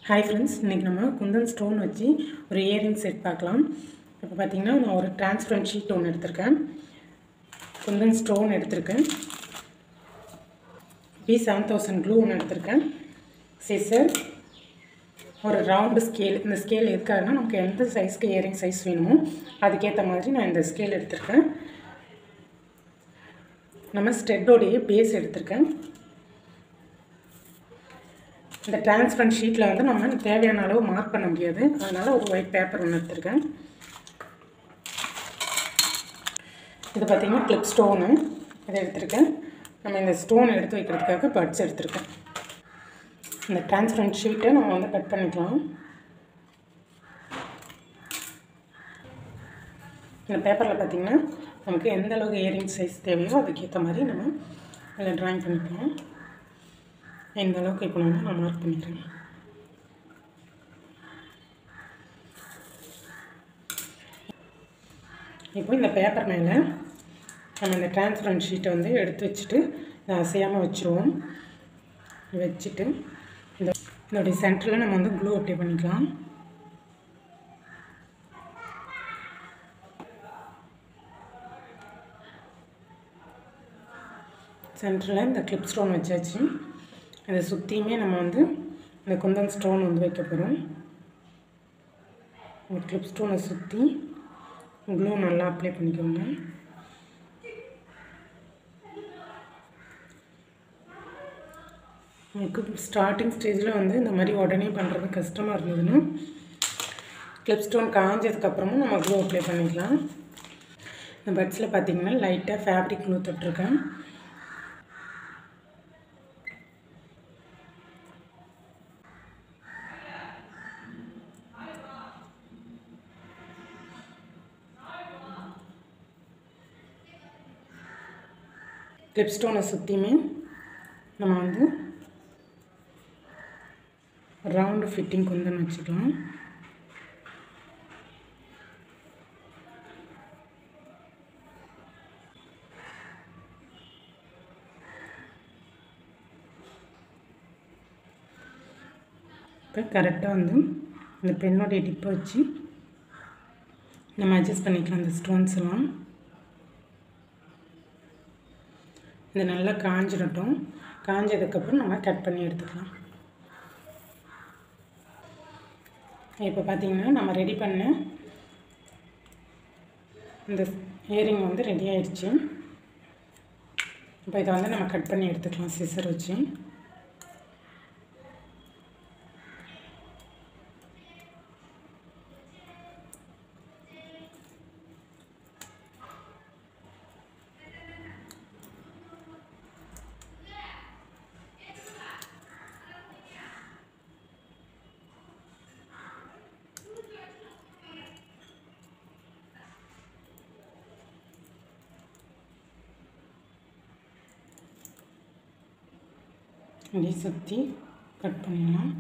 Hi friends, இன்றைக்கி நம்ம Kundan stone வச்சு ஒரு இயரிங் செட் பார்க்கலாம். இப்போ பார்த்திங்கன்னா நான் ஒரு டிரான்ஸ்பரண்ட் ஷீட் ஒன்று எடுத்திருக்கேன். குந்தன் ஸ்டோன் எடுத்திருக்கேன். B7000 க்ளூ ஒன்று எடுத்திருக்கேன். சிசர், ஒரு ரவுண்டு ஸ்கேல். இந்த ஸ்கேல் எதுக்காகனா நமக்கு எந்த சைஸ்க்கு இயரிங் சைஸ் வேணுமோ அதுக்கேற்ற மாதிரி நான் இந்த ஸ்கேல் எடுத்திருக்கேன். நம்ம ஸ்டெட்டோடைய பேஸ் எடுத்திருக்கேன். இந்த டிரான்ஸ்பரண்ட் ஷீட்டில் வந்து நம்ம தேவையான அளவு மார்க் பண்ண முடியாது, அதனால் ஒரு ஒயிட் பேப்பர் ஒன்று எடுத்துருக்கேன். இது பார்த்திங்கன்னா கிளிப் ஸ்டோனு, இதை எடுத்திருக்கேன். நம்ம இந்த ஸ்டோன் எடுத்து வைக்கிறதுக்காக பட்ஸ் எடுத்திருக்கேன். இந்த டிரான்ஸ்பரண்ட் ஷீட்டை நம்ம வந்து கட் பண்ணிக்கலாம். இந்த பேப்பரில் பார்த்திங்கன்னா நமக்கு எந்த அளவுக்கு இயரிங் சைஸ் தேவையோ அதுக்கேற்ற மாதிரி நம்ம அதில் ட்ராயிங் பண்ணிக்கலாம். இந்த அளவுக்கு இப்போ நான் மார்க் பண்ணிக்கிறேன். இப்போ இந்த பேப்பர் மேலே நம்ம இந்த டிரான்ஸ்பரண்ட் ஷீட்டை வந்து எடுத்து வச்சுட்டு அசையாமல் வச்சுருவோம். வச்சுட்டு இதோடைய சென்டரில் நம்ம வந்து க்ளூ அப்ளை பண்ணிக்கலாம். சென்டரில் இந்த கிளிப் ஸ்டோன் வச்சாச்சு. அதை சுற்றியுமே நம்ம வந்து இந்த குந்தன் ஸ்டோன் வந்து வைக்க போகிறோம். இந்த கிளிப் ஸ்டோனை சுற்றி க்ளூ நல்லா அப்ளை பண்ணிக்கோங்க. உங்களுக்கு ஸ்டார்டிங் ஸ்டேஜில் வந்து இந்த மாதிரி உடனே பண்ணுறது கஷ்டமாக இருந்ததுன்னா கிளிப் ஸ்டோன் காஞ்சதுக்கப்புறமும் நம்ம க்ளூ அப்ளை பண்ணிக்கலாம். இந்த பட்ஸில் பார்த்திங்கன்னா லைட்டாக ஃபேப்ரிக் க்ளூ தொட்டிருக்கேன். கிளிப் ஸ்டோனை சுற்றியுமே நம்ம வந்து ரவுண்டு ஃபிட்டிங் குந்தன் வச்சுக்கலாம். இப்போ கரெக்டாக வந்து இந்த பென்னோடைய டிப்பை வச்சு நம்ம அட்ஜஸ்ட் பண்ணிக்கலாம். இந்த ஸ்டோன்ஸ் எல்லாம் இது நல்லா காஞ்சிடட்டும். காஞ்சதுக்கப்புறம் நம்ம கட் பண்ணி எடுத்துக்கலாம். இப்போ பார்த்திங்கன்னா நம்ம ரெடி பண்ண இந்த இயரிங் வந்து ரெடி ஆகிடுச்சு. இப்போ இதை வந்து நம்ம கட் பண்ணி எடுத்துக்கலாம் சிசர் வச்சு. அப்படியே சுற்றி கட் பண்ணிடலாம்.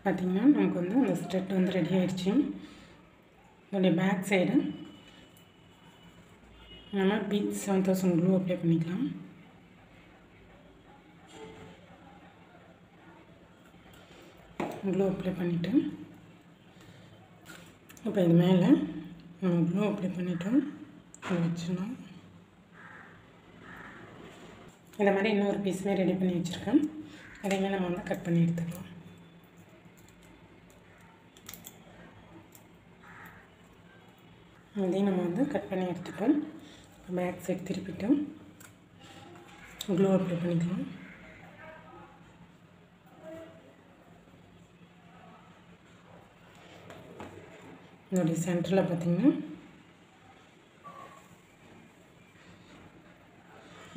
பார்த்திங்கன்னா நமக்கு வந்து அந்த ஸ்டெட் வந்து ரெடி ஆகிடுச்சு. இதோடைய பேக் சைடு நம்ம B7000 க்ளூ அப்ளை பண்ணிக்கலாம். க்ளூ அப்ளை பண்ணிவிட்டு இப்போ இது மேலே நம்ம க்ளூ அப்ளை பண்ணிவிட்டோம் வச்சிடலாம். இந்த மாதிரி இன்னொரு பீஸுமே ரெடி பண்ணி வச்சுருக்கேன். அதையுமே நம்ம வந்து கட் பண்ணி எடுத்துக்கலாம். அதையும் நம்ம வந்து கட் பண்ணி எடுத்துட்டோம். பேக் சைட் திருப்பிட்டோம். க்ளூ அப்ளை பண்ணிக்கலாம். இதோடைய சென்டரில் பார்த்திங்கன்னா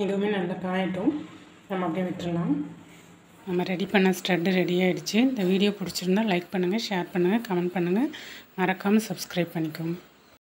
இதுவுமே நல்லா காயட்டும். நம்ம அப்படியே விட்டுடலாம். நம்ம ரெடி பண்ண ஸ்டட்டு ரெடி ஆகிடுச்சு. இந்த வீடியோ பிடிச்சிருந்தா லைக் பண்ணுங்கள், ஷேர் பண்ணுங்கள், கமெண்ட் பண்ணுங்கள். மறக்காமல் சப்ஸ்கிரைப் பண்ணிக்கோங்க.